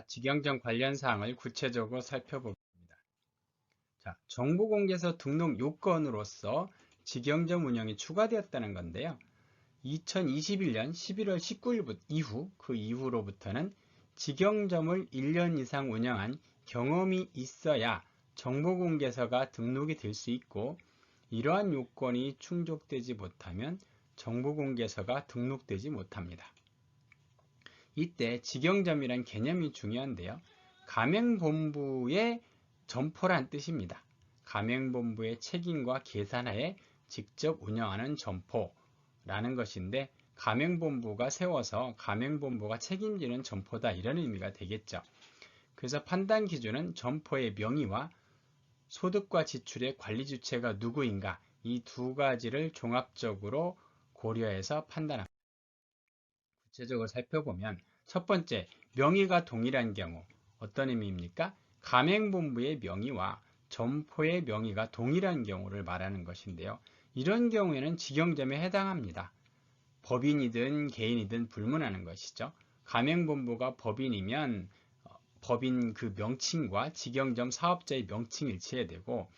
직영점 관련 사항을 구체적으로 살펴보겠습니다. 자, 정보공개서 등록 요건으로서 직영점 운영이 추가되었다는 건데요. 2021년 11월 19일 이후, 그 이후로부터는 직영점을 1년 이상 운영한 경험이 있어야 정보공개서가 등록이 될 수 있고, 이러한 요건이 충족되지 못하면 정보공개서가 등록되지 못합니다. 이때 직영점이란 개념이 중요한데요. 가맹본부의 점포란 뜻입니다. 가맹본부의 책임과 계산하에 직접 운영하는 점포라는 것인데, 가맹본부가 세워서 가맹본부가 책임지는 점포다, 이런 의미가 되겠죠. 그래서 판단 기준은 점포의 명의와 소득과 지출의 관리 주체가 누구인가, 이 두 가지를 종합적으로 고려해서 판단합니다. 구체적으로 살펴보면, 첫 번째, 명의가 동일한 경우. 어떤 의미입니까? 가맹본부의 명의와 점포의 명의가 동일한 경우를 말하는 것인데요. 이런 경우에는 직영점에 해당합니다. 법인이든 개인이든 불문하는 것이죠. 가맹본부가 법인이면 법인 그 명칭과 직영점 사업자의 명칭이 일치해야 되고,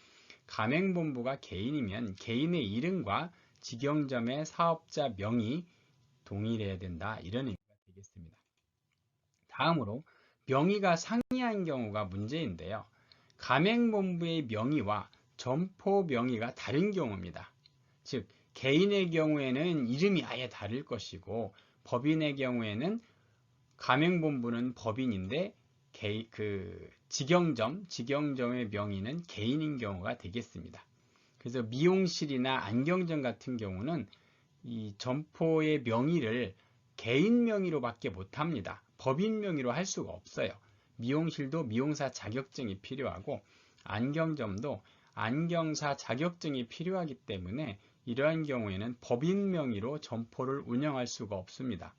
가맹본부가 개인이면 개인의 이름과 직영점의 사업자 명의 동일해야 된다, 이런 의미가 되겠습니다. 다음으로 명의가 상이한 경우가 문제인데요. 가맹본부의 명의와 점포 명의가 다른 경우입니다. 즉, 개인의 경우에는 이름이 아예 다를 것이고, 법인의 경우에는 가맹본부는 법인인데 직영점의 명의는 개인인 경우가 되겠습니다. 그래서 미용실이나 안경점 같은 경우는 이 점포의 명의를 개인 명의로밖에 못합니다. 법인 명의로 할 수가 없어요. 미용실도 미용사 자격증이 필요하고, 안경점도 안경사 자격증이 필요하기 때문에 이러한 경우에는 법인 명의로 점포를 운영할 수가 없습니다.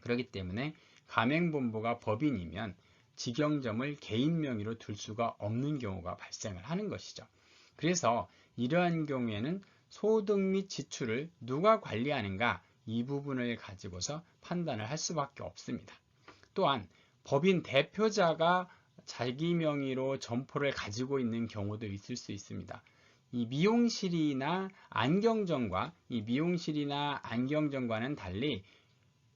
그렇기 때문에 가맹본부가 법인이면 직영점을 개인 명의로 둘 수가 없는 경우가 발생을 하는 것이죠. 그래서 이러한 경우에는 소득 및 지출을 누가 관리하는가, 이 부분을 가지고서 판단을 할 수밖에 없습니다. 또한 법인 대표자가 자기 명의로 점포를 가지고 있는 경우도 있을 수 있습니다. 이 미용실이나 안경점과는 달리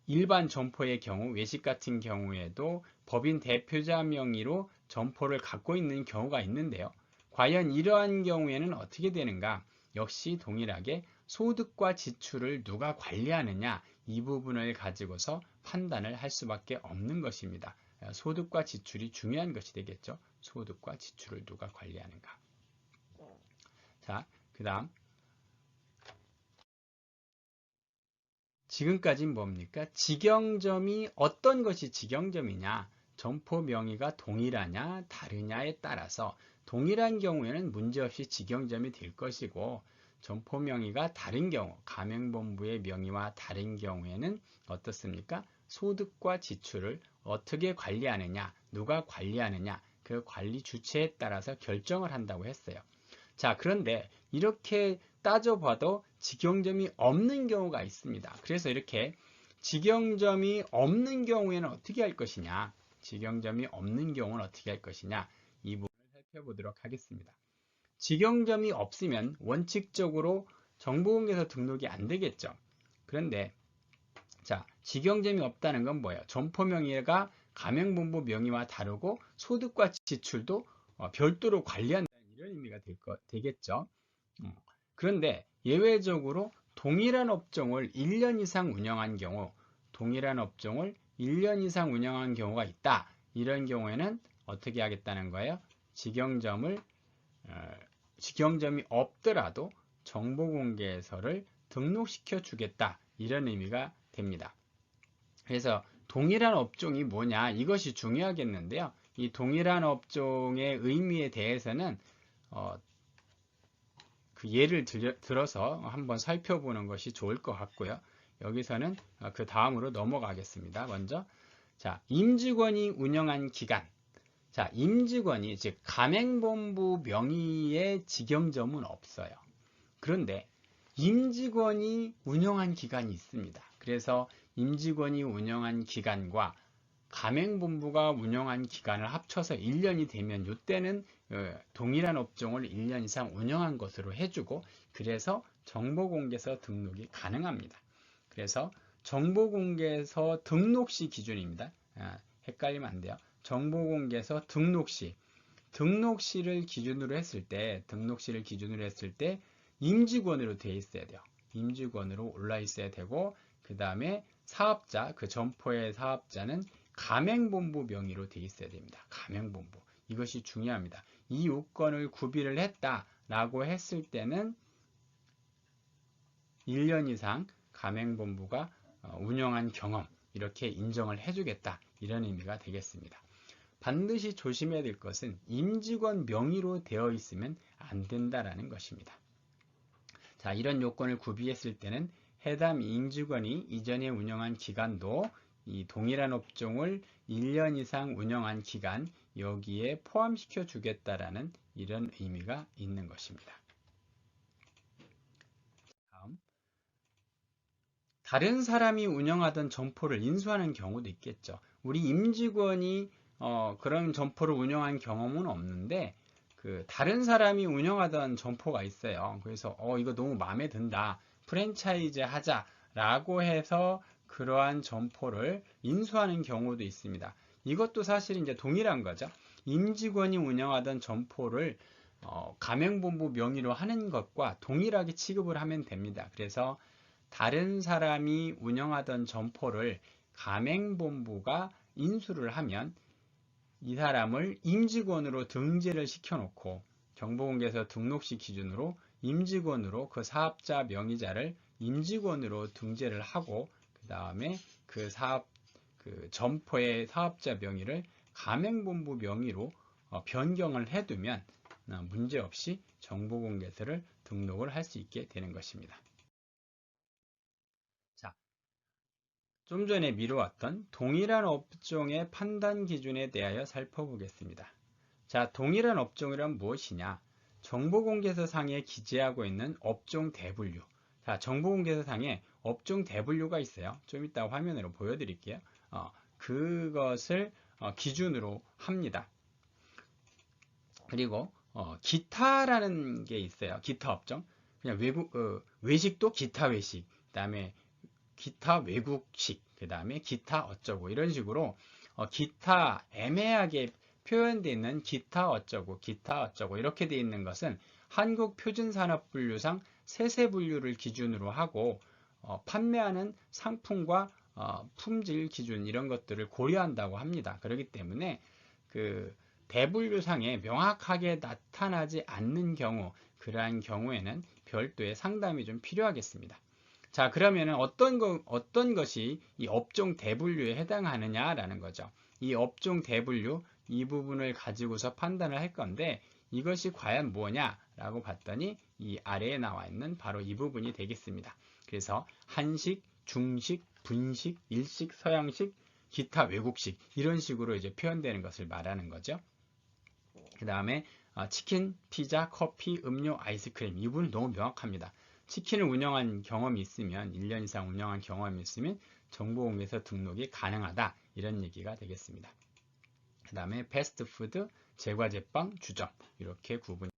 일반 점포의 경우, 외식 같은 경우에도 법인 대표자 명의로 점포를 갖고 있는 경우가 있는데요. 과연 이러한 경우에는 어떻게 되는가? 역시 동일하게 소득과 지출을 누가 관리하느냐, 이 부분을 가지고서 판단을 할 수밖에 없는 것입니다. 소득과 지출이 중요한 것이 되겠죠. 소득과 지출을 누가 관리하는가. 자, 그 다음 지금까지는 뭡니까? 직영점이 어떤 것이 직영점이냐, 점포 명의가 동일하냐 다르냐에 따라서 동일한 경우에는 문제없이 직영점이 될 것이고, 점포 명의가 다른 경우, 가맹본부의 명의와 다른 경우에는 어떻습니까? 소득과 지출을 어떻게 관리하느냐, 누가 관리하느냐, 그 관리 주체에 따라서 결정을 한다고 했어요. 자, 그런데 이렇게 따져봐도 직영점이 없는 경우가 있습니다. 그래서 이렇게 직영점이 없는 경우에는 어떻게 할 것이냐, 직영점이 없는 경우는 어떻게 할 것이냐, 이 부분을 살펴보도록 하겠습니다. 직영점이 없으면 원칙적으로 정보공개서 등록이 안 되겠죠. 그런데 자, 직영점이 없다는 건 뭐예요? 점포 명의가 가맹본부 명의와 다르고 소득과 지출도 별도로 관리한다는 이런 의미가 되겠죠. 그런데 예외적으로 동일한 업종을 1년 이상 운영한 경우, 동일한 업종을 1년 이상 운영한 경우가 있다. 이런 경우에는 어떻게 하겠다는 거예요? 직영점이 없더라도 정보공개서를 등록시켜 주겠다, 이런 의미가 됩니다. 그래서 동일한 업종이 뭐냐, 이것이 중요하겠는데요. 이 동일한 업종의 의미에 대해서는 그 예를 들어서 한번 살펴보는 것이 좋을 것 같고요. 여기서는 그 다음으로 넘어가겠습니다. 먼저, 자, 임직원이 운영한 기간. 자, 임직원이, 즉 가맹본부 명의의 직영점은 없어요. 그런데 임직원이 운영한 기간이 있습니다. 그래서 임직원이 운영한 기간과 가맹본부가 운영한 기간을 합쳐서 1년이 되면 이때는 동일한 업종을 1년 이상 운영한 것으로 해주고, 그래서 정보공개서 등록이 가능합니다. 그래서 정보공개서 등록시 기준입니다. 헷갈리면 안 돼요. 정보공개서 등록시를 기준으로 했을 때 임직원으로 되어 있어야 돼요. 임직원으로 올라 있어야 되고, 그 다음에 사업자, 그 점포의 사업자는 가맹본부 명의로 되어 있어야 됩니다. 가맹본부. 이것이 중요합니다. 이 요건을 구비를 했다라고 했을 때는 1년 이상 가맹본부가 운영한 경험, 이렇게 인정을 해주겠다, 이런 의미가 되겠습니다. 반드시 조심해야 될 것은 임직원 명의로 되어 있으면 안 된다라는 것입니다. 자, 이런 요건을 구비했을 때는 해당 임직원이 이전에 운영한 기간도 이 동일한 업종을 1년 이상 운영한 기간, 여기에 포함시켜 주겠다라는 이런 의미가 있는 것입니다. 다음, 다른 사람이 운영하던 점포를 인수하는 경우도 있겠죠. 우리 임직원이 그런 점포를 운영한 경험은 없는데, 다른 사람이 운영하던 점포가 있어요. 그래서 이거 너무 마음에 든다, 프랜차이즈 하자라고 해서 그러한 점포를 인수하는 경우도 있습니다. 이것도 사실 이제 동일한 거죠. 임직원이 운영하던 점포를 가맹본부 명의로 하는 것과 동일하게 취급을 하면 됩니다. 그래서 다른 사람이 운영하던 점포를 가맹본부가 인수를 하면 이 사람을 임직원으로 등재를 시켜놓고, 정보공개서 등록시 기준으로 임직원으로 그 사업자 명의자를 임직원으로 등재를 하고, 그 다음에 그 점포의 사업자 명의를 가맹본부 명의로 변경을 해두면 문제없이 정보공개서를 등록을 할 수 있게 되는 것입니다. 자, 좀 전에 미루었던 동일한 업종의 판단 기준에 대하여 살펴보겠습니다. 자, 동일한 업종이란 무엇이냐? 정보공개서 상에 기재하고 있는 업종 대분류. 자, 정보공개서 상에 업종 대분류가 있어요. 좀 이따 화면으로 보여드릴게요. 그것을 기준으로 합니다. 그리고 기타라는 게 있어요. 기타 업종. 그냥 외식도 기타 외식, 그 다음에 기타 외국식, 그 다음에 기타 어쩌고, 이런 식으로 기타 애매하게 표현되어 있는 기타 어쩌고 이렇게 되어 있는 것은 한국표준산업분류상 세세분류를 기준으로 하고, 판매하는 상품과 품질 기준, 이런 것들을 고려한다고 합니다. 그렇기 때문에 그 대분류상에 명확하게 나타나지 않는 경우, 그러한 경우에는 별도의 상담이 좀 필요하겠습니다. 자, 그러면 어떤 것이 이 업종 대분류에 해당하느냐라는 거죠. 이 업종 대분류, 이 부분을 가지고서 판단을 할 건데, 이것이 과연 뭐냐라고 봤더니 이 아래에 나와 있는 바로 이 부분이 되겠습니다. 그래서 한식, 중식, 분식, 일식, 서양식, 기타 외국식, 이런 식으로 이제 표현되는 것을 말하는 거죠. 그 다음에 치킨, 피자, 커피, 음료, 아이스크림, 이 부분은 너무 명확합니다. 치킨을 운영한 경험이 있으면, 1년 이상 운영한 경험이 있으면 정보공개서 등록이 가능하다, 이런 얘기가 되겠습니다. 그 다음에 패스트푸드, 제과제빵, 주점, 이렇게 구분.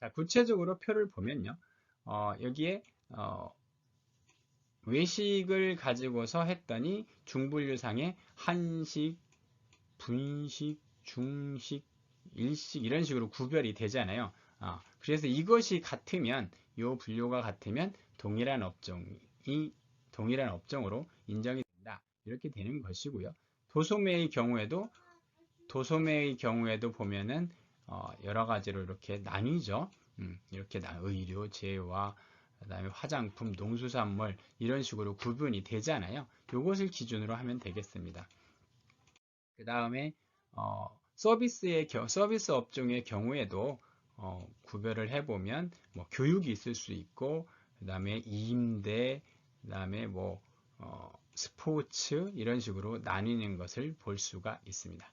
자, 구체적으로 표를 보면요, 여기에 외식을 가지고서 했더니 중분류상에 한식, 분식, 중식, 일식, 이런 식으로 구별이 되잖아요. 그래서 이것이 같으면, 이 분류가 같으면 동일한 업종으로 인정이 된다, 이렇게 되는 것이고요. 도소매의 경우에도 보면은 여러 가지로 이렇게 나뉘죠. 이렇게 의류, 제와, 그다음에 화장품, 농수산물, 이런 식으로 구분이 되잖아요. 이것을 기준으로 하면 되겠습니다. 그 다음에 서비스 업종의 경우에도 구별을 해보면 교육이 있을 수 있고, 그 다음에 임대, 그 다음에 스포츠, 이런 식으로 나뉘는 것을 볼 수가 있습니다.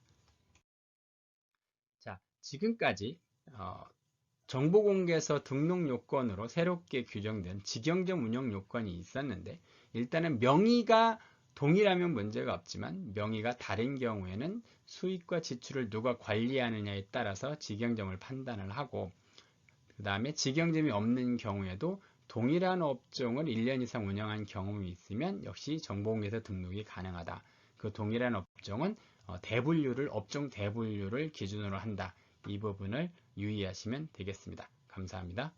자, 지금까지 정보공개서 등록 요건으로 새롭게 규정된 직영점 운영 요건이 있었는데, 일단은 명의가 동일하면 문제가 없지만 명의가 다른 경우에는 수입과 지출을 누가 관리하느냐에 따라서 직영점을 판단을 하고, 그 다음에 직영점이 없는 경우에도 동일한 업종을 1년 이상 운영한 경험이 있으면 역시 정보공개에서 등록이 가능하다. 그 동일한 업종은 업종 대분류를 기준으로 한다. 이 부분을 유의하시면 되겠습니다. 감사합니다.